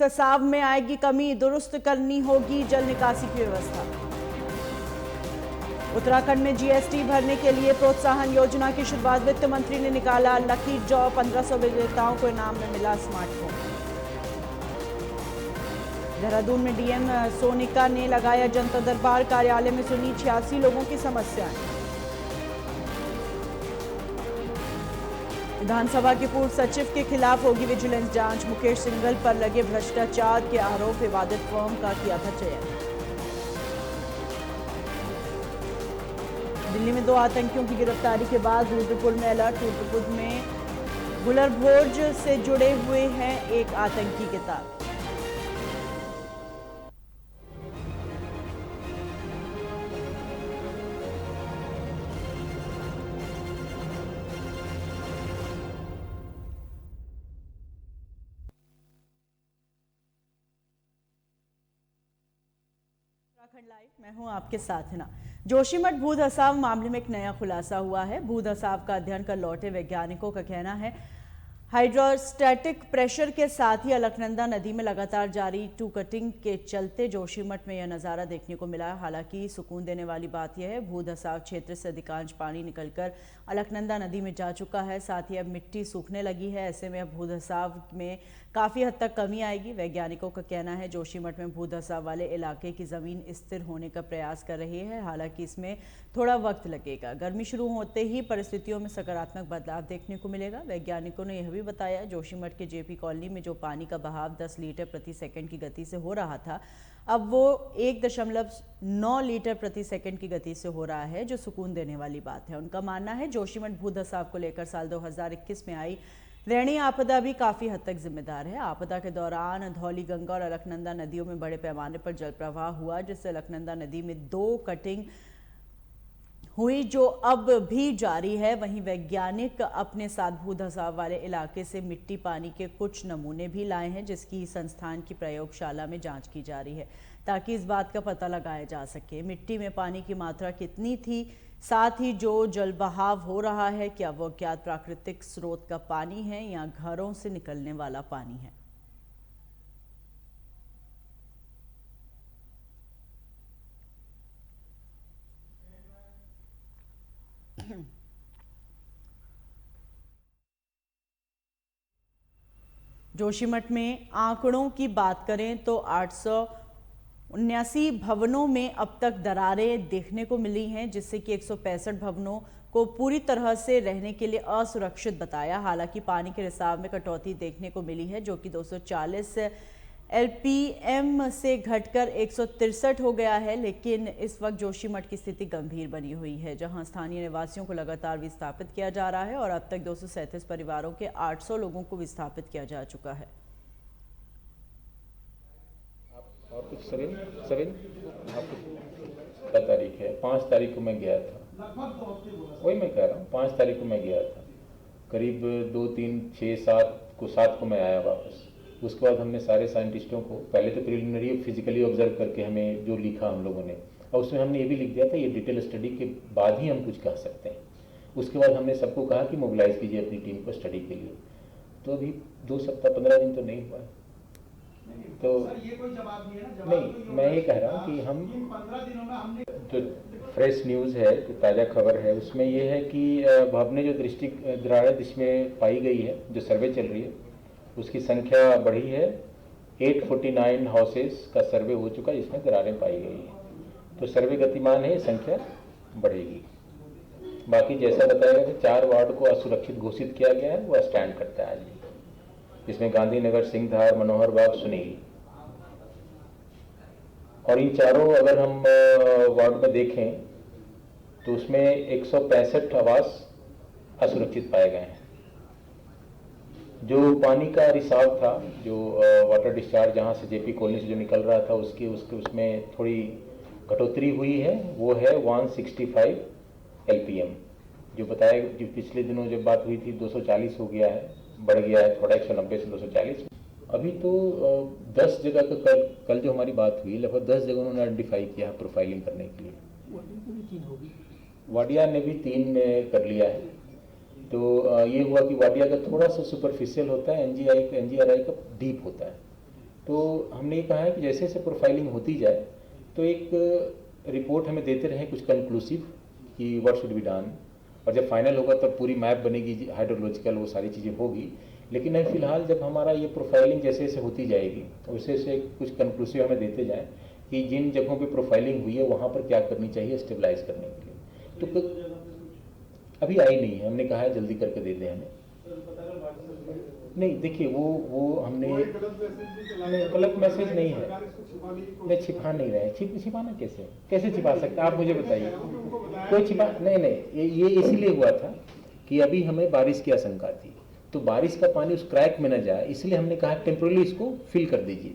कसाव में आएगी कमी, दुरुस्त करनी होगी जल निकासी की व्यवस्था। उत्तराखंड में जीएसटी भरने के लिए प्रोत्साहन योजना की शुरुआत, वित्त मंत्री ने निकाला लकी ड्रॉ, 1500 विजेताओं को इनाम में मिला स्मार्टफोन। देहरादून में डीएम सोनिका ने लगाया जनता दरबार, कार्यालय में सुनी 86 लोगों की समस्याएं। विधानसभा के पूर्व सचिव के खिलाफ होगी विजिलेंस जांच, मुकेश सिंघल पर लगे भ्रष्टाचार के आरोप, विवादित फर्म का किया था चयन। दिल्ली में 2 आतंकियों की गिरफ्तारी के बाद रुद्रपुर में अलर्ट, रुद्रपुर में गुलरभोज से जुड़े हुए हैं एक आतंकी के तार। उत्तराखंड लाइव, मैं हूं आपके साथ हिना। जोशीमठ भू धसाव मामले में एक नया खुलासा हुआ है। भू धसाव का अध्ययन कर लौटे वैज्ञानिकों का कहना है हाइड्रोस्टैटिक प्रेशर के साथ ही अलकनंदा नदी में लगातार जारी टू कटिंग के चलते जोशीमठ में यह नज़ारा देखने को मिला। हालांकि सुकून देने वाली बात यह है भू धसाव क्षेत्र से अधिकांश पानी निकलकर अलकनंदा नदी में जा चुका है। साथ ही अब मिट्टी सूखने लगी है, ऐसे में अब भू धसाव में काफ़ी हद तक कमी आएगी। वैज्ञानिकों का कहना है जोशीमठ में भू धसाव वाले इलाके की ज़मीन स्थिर होने का प्रयास कर रही है, हालांकि इसमें थोड़ा वक्त लगेगा। गर्मी शुरू होते ही परिस्थितियों में सकारात्मक बदलाव देखने को मिलेगा। वैज्ञानिकों ने यह भी बताया जोशीमठ के जेपी कॉलोनी में जो पानी का बहाव 10 लीटर प्रति सेकंड की गति से हो रहा था, अब वो 1.9 लीटर प्रति सेकंड की गति से हो रहा है, जो सुकून देने वाली बात है। उनका मानना है जोशीमठ भू धसाव को लेकर साल 2021 में आई रैणी आपदा भी काफी हद तक जिम्मेदार है। आपदा के दौरान धौली गंगा और अलकनंदा नदियों में बड़े पैमाने पर जल प्रवाह हुआ, जिससे अलकनंदा नदी में 2 कटिंग हुई जो अब भी जारी है। वहीं वैज्ञानिक अपने साथ भू धसाव वाले इलाके से मिट्टी पानी के कुछ नमूने भी लाए हैं, जिसकी संस्थान की प्रयोगशाला में जांच की जा रही है ताकि इस बात का पता लगाया जा सके मिट्टी में पानी की मात्रा कितनी थी, साथ ही जो जल बहाव हो रहा है क्या वो अज्ञात प्राकृतिक स्रोत का पानी है या घरों से निकलने वाला पानी है। जोशीमठ में आंकड़ों की बात करें तो 879 भवनों में अब तक दरारें देखने को मिली हैं, जिससे कि 165 भवनों को पूरी तरह से रहने के लिए असुरक्षित बताया। हालांकि पानी के रिसाव में कटौती देखने को मिली है, जो कि 240 एलपीएम से घटकर 163 हो गया है। लेकिन इस वक्त जोशीमठ की स्थिति गंभीर बनी हुई है, जहां स्थानीय निवासियों को लगातार विस्थापित किया जा रहा है और अब तक 237 परिवारों के 800 लोगों को विस्थापित किया जा चुका है। और कुछ सविन क्या तारीख है? 5 तारीख को मैं गया था, वही मैं कह रहा हूँ, 5 तारीख को मैं गया था, करीब 2, 3, 6, 7 को मैं आया वापस। उसके बाद हमने सारे साइंटिस्टों को पहले तो प्रिलिमिनरी फिजिकली ऑब्जर्व करके हमें जो लिखा हम लोगों ने, और उसमें हमने ये भी लिख दिया था ये डिटेल स्टडी के बाद ही हम कुछ कह सकते हैं। उसके बाद हमने सबको कहा कि मोबिलाइज कीजिए अपनी टीम को स्टडी के लिए। तो अभी 2 सप्ताह 15 दिन तो नहीं हुआ है, तो सर ये कोई जवाब नहीं है ना? नहीं, तो मैं ये कह रहा हूँ कि हम 15 दिनों में हमने जो फ्रेश न्यूज़ है, जो ताज़ा खबर है, उसमें ये है कि भवने जो दरारें इसमें पाई गई है, जो सर्वे चल रही है उसकी संख्या बढ़ी है। 849 हाउसेस का सर्वे हो चुका है जिसमें दरारें पाई गई है, तो सर्वे गतिमान है, संख्या बढ़ेगी। बाकी जैसा बताया गया कि 4 वार्ड को असुरक्षित घोषित किया गया है, वो स्टैंड करता है आज भी, इसमें गांधीनगर, सिंहधार, मनोहर बाग, सुनील, और इन चारों अगर हम वार्ड में देखें तो उसमें 165 आवास असुरक्षित पाए गए हैं। जो पानी का रिसाव था, जो वाटर डिस्चार्ज जहाँ से जेपी कॉलोनी से जो निकल रहा था उसमें थोड़ी कटौती हुई है, वो है 165 एलपीएम। जो बताया, जो पिछले दिनों जब बात हुई थी 240 हो गया है, बढ़ गया है थोड़ा 190 से 240। अभी तो 10 जगह का कल जो हमारी बात हुई, लगभग 10 जगह उन्होंने आइडेंटिफाई किया प्रोफाइलिंग करने के लिए। वाडिया ने भी 3 कर लिया है। तो ये हुआ कि वाडिया का थोड़ा सा सुपरफिशियल होता है, एनजीआरआई का डीप होता है। तो हमने ये कहा है कि जैसे जैसे प्रोफाइलिंग होती जाए तो एक रिपोर्ट हमें देते रहें कुछ कंक्लूसिव कि व्हाट शुड बी डन, और जब फाइनल होगा तब पूरी मैप बनेगी हाइड्रोलॉजिकल, वो सारी चीज़ें होगी। लेकिन अभी फिलहाल जब हमारा ये प्रोफाइलिंग जैसे जैसे होती जाएगी वैसे वैसे कुछ कंक्लूसिव हमें देते जाएं कि जिन जगहों पे प्रोफाइलिंग हुई है वहाँ पर क्या करनी चाहिए स्टेबलाइज करने के लिए। तो अभी आई नहीं है, हमने कहा है जल्दी करके दे दें हमें। नहीं देखिए वो हमने गलत मैसेज नहीं है, नहीं छिपा नहीं रहे। छिपाना कैसे छिपा सकते आप मुझे बताइए। कोई छिपा नहीं, ये इसीलिए हुआ था कि अभी हमें बारिश की आशंका थी, तो बारिश का पानी उस क्रैक में न जाए, इसलिए हमने कहा टेम्पोरली इसको फिल कर दीजिए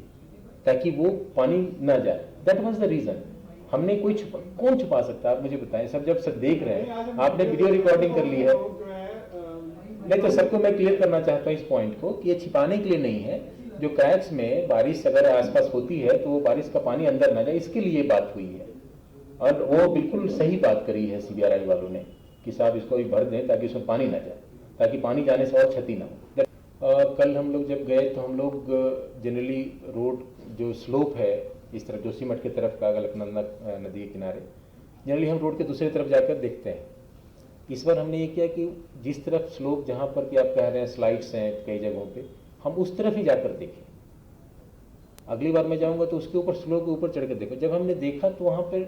ताकि वो पानी न जाए। That was the reason. हमने कौन छुपा सकता है आप मुझे बताएं। जब सब देख रहे हैं, आपने वीडियो रिकॉर्डिंग कर ली है। नहीं तो सबको मैं क्लियर करना चाहता हूँ इस पॉइंट को कि ये छिपाने के लिए नहीं है। जो क्रैक्स में बारिश अगर आसपास होती है तो वो बारिश का पानी अंदर ना जाए, इसके लिए बात हुई है। और वो बिल्कुल सही बात करी है सीबीआरआई वालों ने कि साहब इसको भी भर दें ताकि उसमें पानी ना जाए, ताकि पानी जाने से और क्षति ना हो। कल हम लोग जब गए तो हम लोग जनरली रोड जो स्लोप है इस तरफ जोशीमठ की तरफ का अलकनंदा नदी के किनारे, जनरली हम रोड के दूसरी तरफ जाकर देखते हैं। इस बार हमने ये किया कि जिस तरफ स्लोप जहाँ पर कि आप कह रहे हैं स्लाइड्स हैं कई जगहों पे, हम उस तरफ ही जाकर देखें। अगली बार मैं जाऊँगा तो उसके ऊपर स्लोप के ऊपर चढ़ कर देखो। जब हमने देखा तो वहाँ पर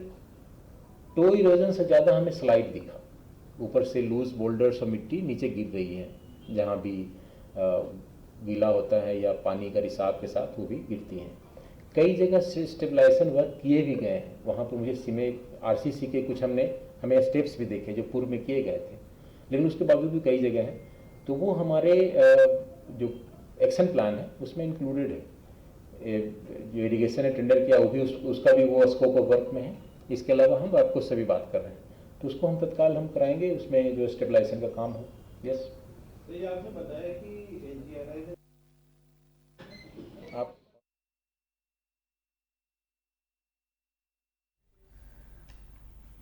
टो इरोजन से ज़्यादा हमें स्लाइड दिखा, ऊपर से लूज बोल्डर्स और मिट्टी नीचे गिर रही है, जहाँ भी गीला होता है या पानी का रिसाव के साथ वो भी गिरती हैं। कई जगह स्टेबलाइजेशन वर्क किए भी गए हैं, वहाँ पर मुझे सीमेंट आरसीसी के कुछ हमें स्टेप्स भी देखे जो पूर्व में किए गए थे, लेकिन उसके बावजूद भी कई जगह हैं। तो वो हमारे जो एक्शन प्लान है उसमें इंक्लूडेड है। जो इरिगेशन ने टेंडर किया वो भी उसका भी वो स्कोप ऑफ वर्क में है। इसके अलावा हम आपको से भी बात कर रहे हैं, तो उसको हम तत्काल हम कराएंगे, उसमें जो स्टेबलाइजेशन का काम हो। यस, तो ये आपने बताया कि एनजीआरआई ने आप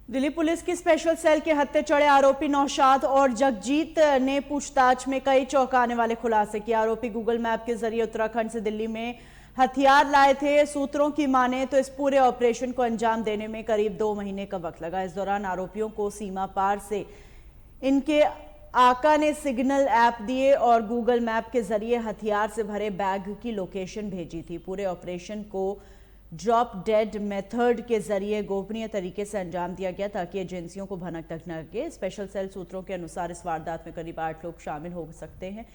दिल्ली पुलिस की स्पेशल सेल के हत्थे चढ़े आरोपी नौशाद और जगजीत ने पूछताछ में कई चौंकाने वाले खुलासे किए। आरोपी गूगल मैप के जरिए उत्तराखंड से दिल्ली में हथियार लाए थे। सूत्रों की माने तो इस पूरे ऑपरेशन को अंजाम देने में करीब 2 महीने का वक्त लगा। इस दौरान आरोपियों को सीमा पार से इनके आका ने सिग्नल ऐप दिए और गूगल मैप के जरिए हथियार से भरे बैग की लोकेशन भेजी थी। पूरे ऑपरेशन को ड्रॉप डेड मेथड के जरिए गोपनीय तरीके से अंजाम दिया गया ताकि एजेंसियों को भनक तक न लगे। स्पेशल सेल सूत्रों के अनुसार इस वारदात में करीब 8 लोग शामिल हो सकते हैं।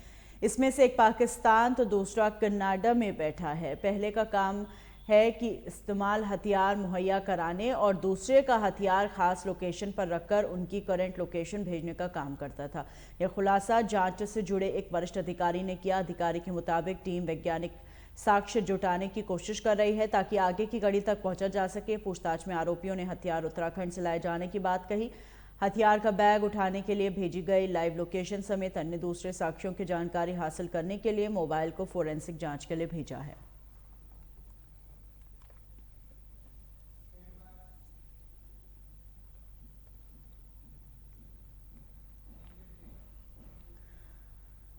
इसमें से एक पाकिस्तान तो दूसरा कनाडा में बैठा है। पहले का काम है कि इस्तेमाल हथियार मुहैया कराने और दूसरे का हथियार खास लोकेशन पर रखकर उनकी करंट लोकेशन भेजने का काम करता था। यह खुलासा जांच से जुड़े एक वरिष्ठ अधिकारी ने किया। अधिकारी के मुताबिक टीम वैज्ञानिक साक्ष्य जुटाने की कोशिश कर रही है ताकि आगे की कड़ी तक पहुंचा जा सके। पूछताछ में आरोपियों ने हथियार उत्तराखंड से लाए जाने की बात कही। हथियार का बैग उठाने के लिए भेजी गई लाइव लोकेशन समेत अन्य दूसरे साक्ष्यों की जानकारी हासिल करने के लिए मोबाइल को फोरेंसिक जांच के लिए भेजा है।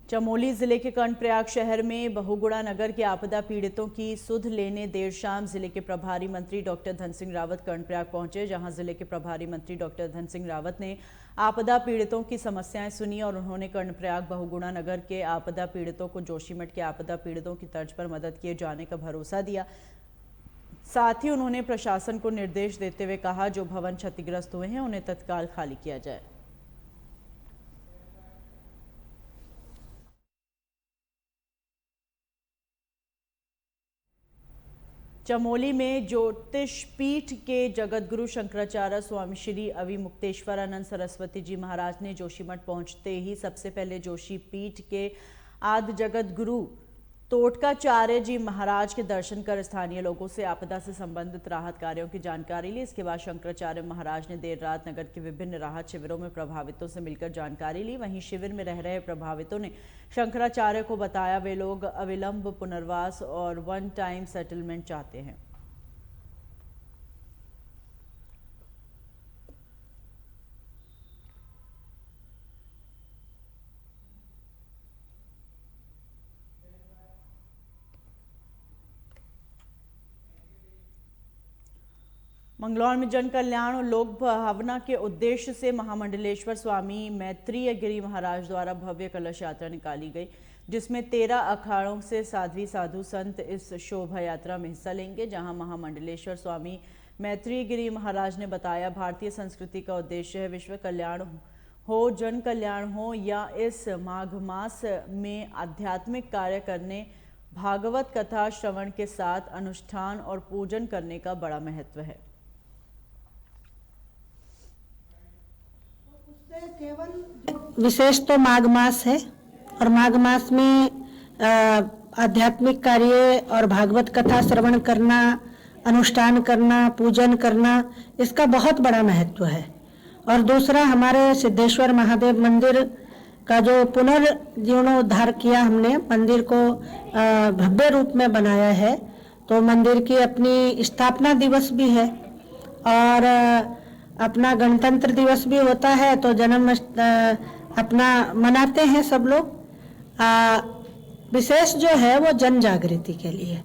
चमोली जिले के कर्णप्रयाग शहर में बहुगुणा नगर के आपदा पीड़ितों की सुध लेने देर शाम जिले के प्रभारी मंत्री डॉक्टर धन सिंह रावत कर्णप्रयाग पहुंचे, जहां जिले के प्रभारी मंत्री डॉक्टर धन सिंह रावत ने आपदा पीड़ितों की समस्याएं सुनी और उन्होंने कर्णप्रयाग बहुगुणा नगर के आपदा पीड़ितों को जोशीमठ के आपदा पीड़ितों की तर्ज पर मदद किए जाने का भरोसा दिया। साथ ही उन्होंने प्रशासन को निर्देश देते हुए कहा, जो भवन क्षतिग्रस्त हुए हैं उन्हें तत्काल खाली किया जाए। चमोली में ज्योतिष पीठ के जगतगुरु शंकराचार्य स्वामी श्री अविमुक्तेश्वरानंद सरस्वती जी महाराज ने जोशीमठ पहुंचते ही सबसे पहले जोशी पीठ के आदि जगतगुरु तोटकाचार्य जी महाराज के दर्शन कर स्थानीय लोगों से आपदा से संबंधित राहत कार्यों की जानकारी ली। इसके बाद शंकराचार्य महाराज ने देर रात नगर के विभिन्न राहत शिविरों में प्रभावितों से मिलकर जानकारी ली। वहीं शिविर में रह रहे प्रभावितों ने शंकराचार्य को बताया वे लोग अविलंब पुनर्वास और वन टाइम सेटलमेंट चाहते हैं। मंगलौर में जन कल्याण और लोक भावना के उद्देश्य से महामंडलेश्वर स्वामी मैत्रेय गिरि महाराज द्वारा भव्य कलश यात्रा निकाली गई, जिसमें 13 अखाड़ों से साध्वी साधु संत इस शोभा यात्रा में हिस्सा लेंगे। जहां महामंडलेश्वर स्वामी मैत्रेय गिरि महाराज ने बताया, भारतीय संस्कृति का उद्देश्य है विश्व कल्याण हो, जन कल्याण हो या इस माघ मास में आध्यात्मिक कार्य करने, भागवत कथा श्रवण के साथ अनुष्ठान और पूजन करने का बड़ा महत्व है। विशेष तो माघ मास है और माघ मास में आध्यात्मिक कार्य और भागवत कथा श्रवण करना, अनुष्ठान करना, पूजन करना, इसका बहुत बड़ा महत्व है। और दूसरा, हमारे सिद्धेश्वर महादेव मंदिर का जो पुनर्जीर्णोद्धार किया हमने, मंदिर को भव्य रूप में बनाया है, तो मंदिर की अपनी स्थापना दिवस भी है और अपना गणतंत्र दिवस भी होता है, तो जन्म अपना मनाते हैं सब लोग। विशेष जो है वो जन जागृति के लिए,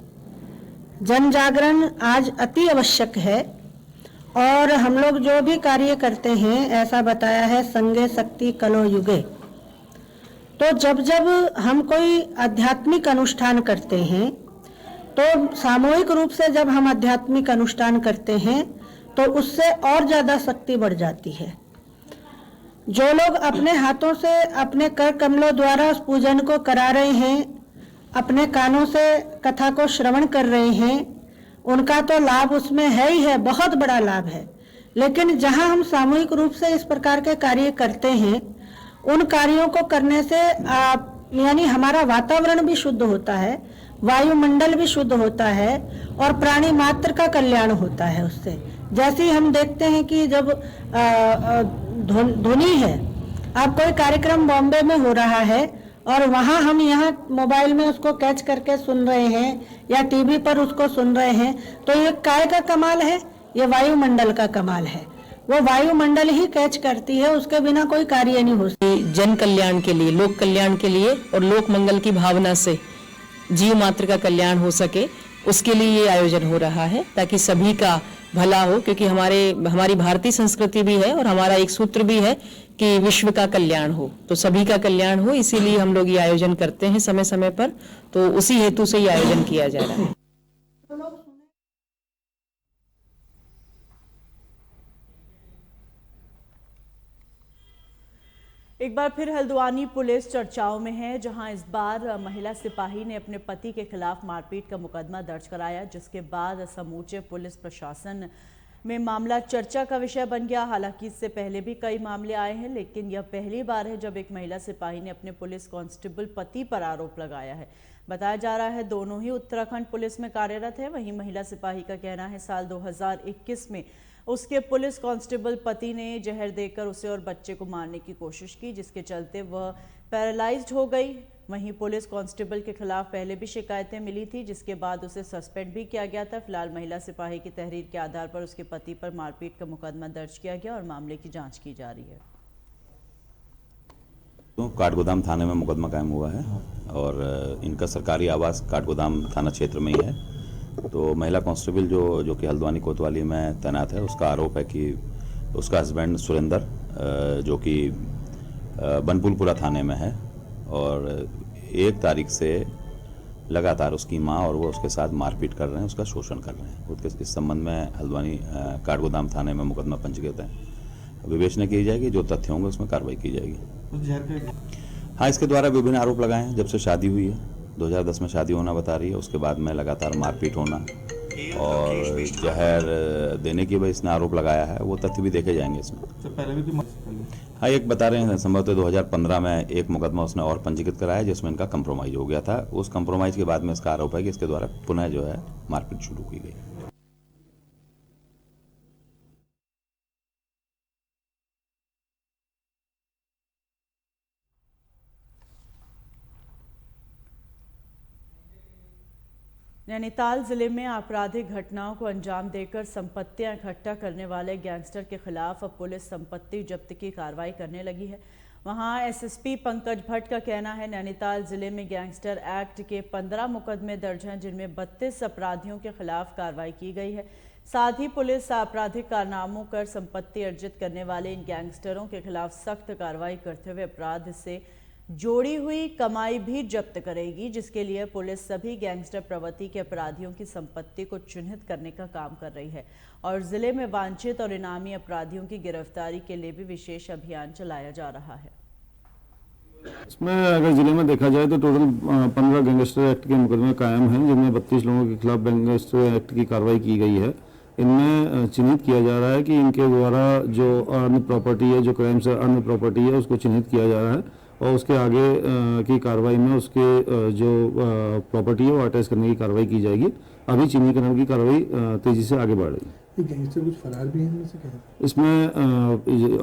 जन जागरण आज अति आवश्यक है। और हम लोग जो भी कार्य करते हैं, ऐसा बताया है संगे शक्ति कलो युगे, तो जब जब हम कोई आध्यात्मिक अनुष्ठान करते हैं, तो सामूहिक रूप से जब हम आध्यात्मिक अनुष्ठान करते हैं तो उससे और ज्यादा शक्ति बढ़ जाती है। जो लोग अपने हाथों से, अपने कर कमलों द्वारा उस पूजन को करा रहे हैं, अपने कानों से कथा को श्रवण कर रहे हैं, उनका तो लाभ उसमें है ही है, बहुत बड़ा लाभ है। लेकिन जहां हम सामूहिक रूप से इस प्रकार के कार्य करते हैं, उन कार्यों को करने से यानी हमारा वातावरण भी शुद्ध होता है, वायुमंडल भी शुद्ध होता है और प्राणी मात्र का कल्याण होता है उससे। जैसे ही हम देखते हैं कि जब ध्वनि है, अब कोई कार्यक्रम बॉम्बे में हो रहा है और वहां हम यहाँ मोबाइल में उसको कैच करके सुन रहे हैं या टीवी पर उसको सुन रहे हैं, तो ये काय का कमाल है, ये वायुमंडल का कमाल है। वो वायुमंडल ही कैच करती है, उसके बिना कोई कार्य नहीं हो सकता। जन कल्याण के लिए, लोक कल्याण के लिए और लोक मंगल की भावना से जीव मात्र का कल्याण हो सके, उसके लिए ये आयोजन हो रहा है, ताकि सभी का भला हो। क्योंकि हमारी भारतीय संस्कृति भी है और हमारा एक सूत्र भी है कि विश्व का कल्याण हो, तो सभी का कल्याण हो, इसीलिए हम लोग ये आयोजन करते हैं समय समय पर। तो उसी हेतु से ये आयोजन किया जा रहा है। एक बार फिर हल्द्वानी पुलिस चर्चाओं में है, जहां इस बार महिला सिपाही ने अपने पति के खिलाफ मारपीट का मुकदमा दर्ज कराया, जिसके बाद समूचे पुलिस प्रशासन में मामला चर्चा का विषय बन गया। हालांकि इससे पहले भी कई मामले आए हैं, लेकिन यह पहली बार है जब एक महिला सिपाही ने अपने पुलिस कांस्टेबल पति पर आरोप लगाया है। बताया जा रहा है दोनों ही उत्तराखंड पुलिस में कार्यरत है। वहीं महिला सिपाही का कहना है साल 2021 में उसके पुलिस कांस्टेबल पति ने जहर देकर उसे और बच्चे को मारने की कोशिश की, जिसके चलते वह पैरालाइज्ड हो गई। वहीं पुलिस कांस्टेबल के खिलाफ पहले भी शिकायतें मिली थी, जिसके बाद उसे सस्पेंड भी किया गया था। फिलहाल महिला सिपाही की तहरीर के आधार पर उसके पति पर मारपीट का मुकदमा दर्ज किया गया और मामले की जांच की जा रही है। तो काठगोदाम थाने में मुकदमा कायम हुआ है और इनका सरकारी आवास काठगोदाम थाना क्षेत्र में ही है। तो महिला कांस्टेबल जो कि हल्द्वानी कोतवाली में तैनात है, उसका आरोप है कि उसका हस्बैंड सुरेंद्र जो कि बनपुलपुरा थाने में है और 1 तारीख से लगातार उसकी मां और वो उसके साथ मारपीट कर रहे हैं, उसका शोषण कर रहे हैं। उसके इस संबंध में हल्द्वानी काठगोदाम थाने में मुकदमा पंजीकृत है। विवेचना की जाएगी, जो तथ्य होंगे उसमें कार्रवाई की जाएगी। हाँ, इसके द्वारा विभिन्न आरोप लगाए हैं। जब से शादी हुई है, 2010 में शादी होना बता रही है, उसके बाद में लगातार मारपीट होना और जहर देने की वजह इसने आरोप लगाया है, वो तथ्य भी देखे जाएंगे इसमें। तो पहले भी हाँ, एक बता रहे हैं संभवतः 2015 में एक मुकदमा उसने और पंजीकृत कराया, जिसमें इनका कंप्रोमाइज हो गया था। उस कंप्रोमाइज के बाद में इसका आरोप है कि इसके द्वारा पुनः जो है मारपीट शुरू की गई। नैनीताल जिले में आपराधिक घटनाओं को अंजाम देकर संपत्तियां इकट्ठा करने वाले गैंगस्टर के खिलाफ अब पुलिस संपत्ति जब्त की कार्रवाई करने लगी है। वहां एसएसपी पंकज भट्ट का कहना है नैनीताल जिले में गैंगस्टर एक्ट के 15 मुकदमे दर्ज हैं, जिनमें 32 अपराधियों के खिलाफ कार्रवाई की गई है। साथ ही पुलिस आपराधिक कारनामों कर संपत्ति अर्जित करने वाले इन गैंगस्टरों के खिलाफ सख्त कार्रवाई करते हुए अपराध से जोड़ी हुई कमाई भी जब्त करेगी, जिसके लिए पुलिस सभी गैंगस्टर प्रवृत्ति के अपराधियों की संपत्ति को चिन्हित करने का काम कर रही है और जिले में वांछित और इनामी अपराधियों की गिरफ्तारी के लिए भी विशेष अभियान चलाया जा रहा है। इसमें अगर जिले में देखा जाए तो टोटल 15 गैंगस्टर एक्ट के मुकदमे कायम हैं, जिनमें 32 लोगों के खिलाफ गैंगस्टर एक्ट की कार्रवाई की गई है। इनमें चिन्हित किया जा रहा है कि इनके द्वारा जो अर्न प्रॉपर्टी है, जो क्राइम से अर्न प्रॉपर्टी है, उसको चिन्हित किया जा रहा है और उसके आगे की कार्रवाई में उसके जो प्रॉपर्टी है वो अटैच करने की कार्रवाई की जाएगी। अभी चिन्हीकरण की कार्रवाई तेजी से आगे बढ़ रही है। गैंगस्टर कुछ फरार भी हैं इनमें से क्या?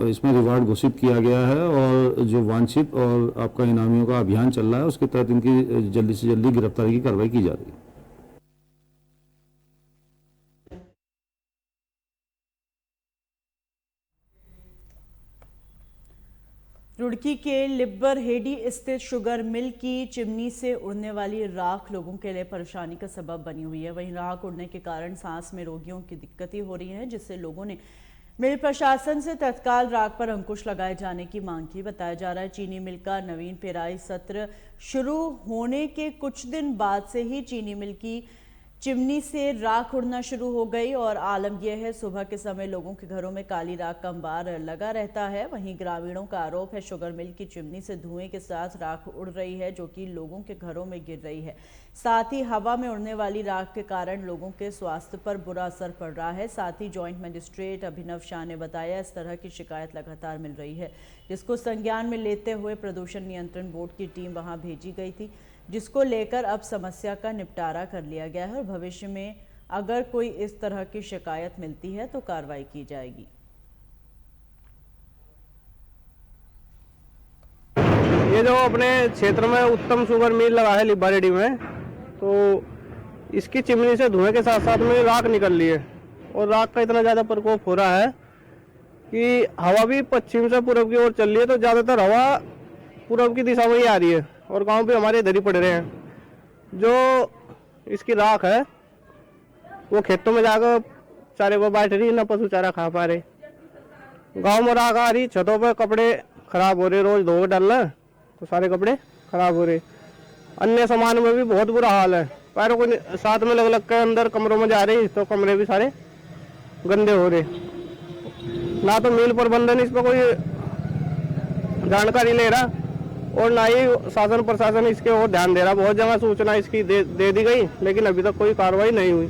इसमें रिवार्ड घोषित किया गया है और जो वांछित और आपका इनामियों का अभियान चल रहा है, उसके तहत इनकी जल्दी से जल्दी गिरफ्तारी की कार्रवाई की जा रही है। रुड़की के लिब्बर हेडी स्थित शुगर मिल की चिमनी से उड़ने वाली राख लोगों के लिए परेशानी का सबब बनी हुई है। वहीं राख उड़ने के कारण सांस में रोगियों की दिक्कतें हो रही हैं, जिससे लोगों ने मिल प्रशासन से तत्काल राख पर अंकुश लगाए जाने की मांग की। बताया जा रहा है चीनी मिल का नवीन पेराई सत्र शुरू होने के कुछ दिन बाद से ही चीनी मिल की चिमनी से राख उड़ना शुरू हो गई और आलम यह है सुबह के समय लोगों के घरों में काली राख का अंबार लगा रहता है। वहीं ग्रामीणों का आरोप है शुगर मिल की चिमनी से धुएं के साथ राख उड़ रही है, जो कि लोगों के घरों में गिर रही है। साथ ही हवा में उड़ने वाली राख के कारण लोगों के स्वास्थ्य पर बुरा असर पड़ रहा है। साथ ही जॉइंट मजिस्ट्रेट अभिनव शाह ने बताया इस तरह की शिकायत लगातार मिल रही है, जिसको संज्ञान में लेते हुए प्रदूषण नियंत्रण बोर्ड की टीम वहां भेजी गई थी, जिसको लेकर अब समस्या का निपटारा कर लिया गया है और भविष्य में अगर कोई इस तरह की शिकायत मिलती है तो कार्रवाई की जाएगी। ये जो अपने क्षेत्र में उत्तम शुगर मिल लगा है लिब्बारेड्डी में, तो इसकी चिमनी से धुएं के साथ साथ में राख निकल रही है और राख का इतना ज़्यादा प्रकोप हो रहा है कि हवा भी पश्चिम से पूर्व की ओर चल रही है, तो ज़्यादातर हवा पूर्व की दिशा में ही आ रही है और गांव भी हमारे इधर ही पड़ रहे हैं। जो इसकी राख है वो खेतों में जाकर चारे को बैठ रही, ना पशु चारा खा पा रहे। गांव में राख आ रही, छतों पर कपड़े खराब हो रहे, रोज धो डालना तो सारे कपड़े खराब हो रहे। अन्य सामान में भी बहुत बुरा हाल है, पैरों को साथ में लग लग कर अंदर कमरों में जा रही तो कमरे भी सारे गंदे हो रहे। ना तो मिल प्रबंधन इस पर कोई जानकारी ले रहा और ना ही शासन प्रशासन इसके ओर ध्यान दे रहा। बहुत जगह सूचना इसकी दे दी गई, लेकिन अभी तक कोई कार्रवाई नहीं हुई।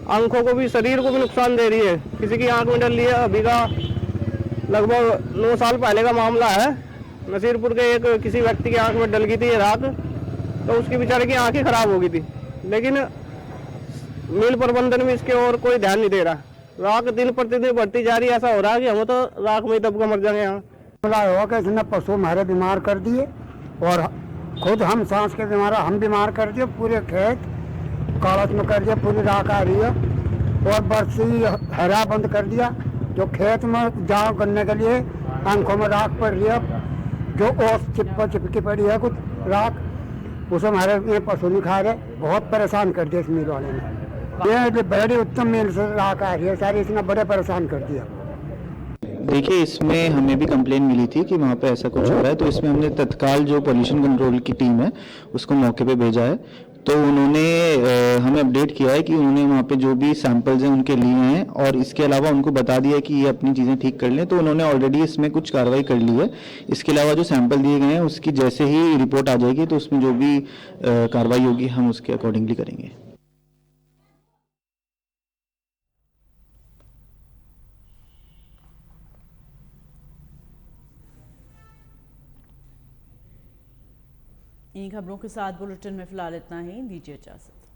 आंखों को भी, शरीर को भी नुकसान दे रही है। किसी की आंख में डल रही है। अभी का लगभग 9 साल पहले का मामला है। नसीरपुर के एक किसी व्यक्ति की आंख में डल गई थी ये राख, तो उसकी बेचारे की आंखें खराब हो गई थी, लेकिन मिल प्रबंधन में इसके ओर कोई ध्यान नहीं दे रहा। राख दिन प्रतिदिन बढ़ती जा रही है। ऐसा हो रहा है कि हम तो राख में दब कर मर जाएंगे। यहाँ हुआ कि इसने पशु हमारे बीमार कर दिए और खुद हम सांस के बीमार, हम बीमार कर दिए। पूरे खेत कागज में कर दिया, पूरी राख आ रही है और बरसी हरा बंद कर दिया। जो खेत में जाओ करने के लिए आंखों में राख पड़ रही है, जो ओस चिपकी पड़ी है कुछ राख, उसे हमारे ये पशु नहीं खा रहे। बहुत परेशान कर दिया इस मिल वाले ने। ये बड़ी उत्तम मिल से राख आ रही है सारी, इसने बड़े परेशान कर दिया। देखिए, इसमें हमें भी कंप्लेन मिली थी कि वहाँ पे ऐसा कुछ हो रहा है, तो इसमें हमने तत्काल जो पॉल्यूशन कंट्रोल की टीम है उसको मौके पे भेजा है। तो उन्होंने हमें अपडेट किया है कि उन्होंने वहाँ पे जो भी सैंपल्स हैं उनके लिए हैं और इसके अलावा उनको बता दिया कि ये अपनी चीज़ें ठीक कर लें। तो उन्होंने ऑलरेडी इसमें कुछ कार्रवाई कर ली है। इसके अलावा जो सैंपल दिए गए हैं उसकी जैसे ही रिपोर्ट आ जाएगी तो उसमें जो भी कार्रवाई होगी हम उसके अकॉर्डिंगली करेंगे। इन्हीं खबरों के साथ बुलेटिन में फिलहाल इतना ही। दीजिए इजाजत।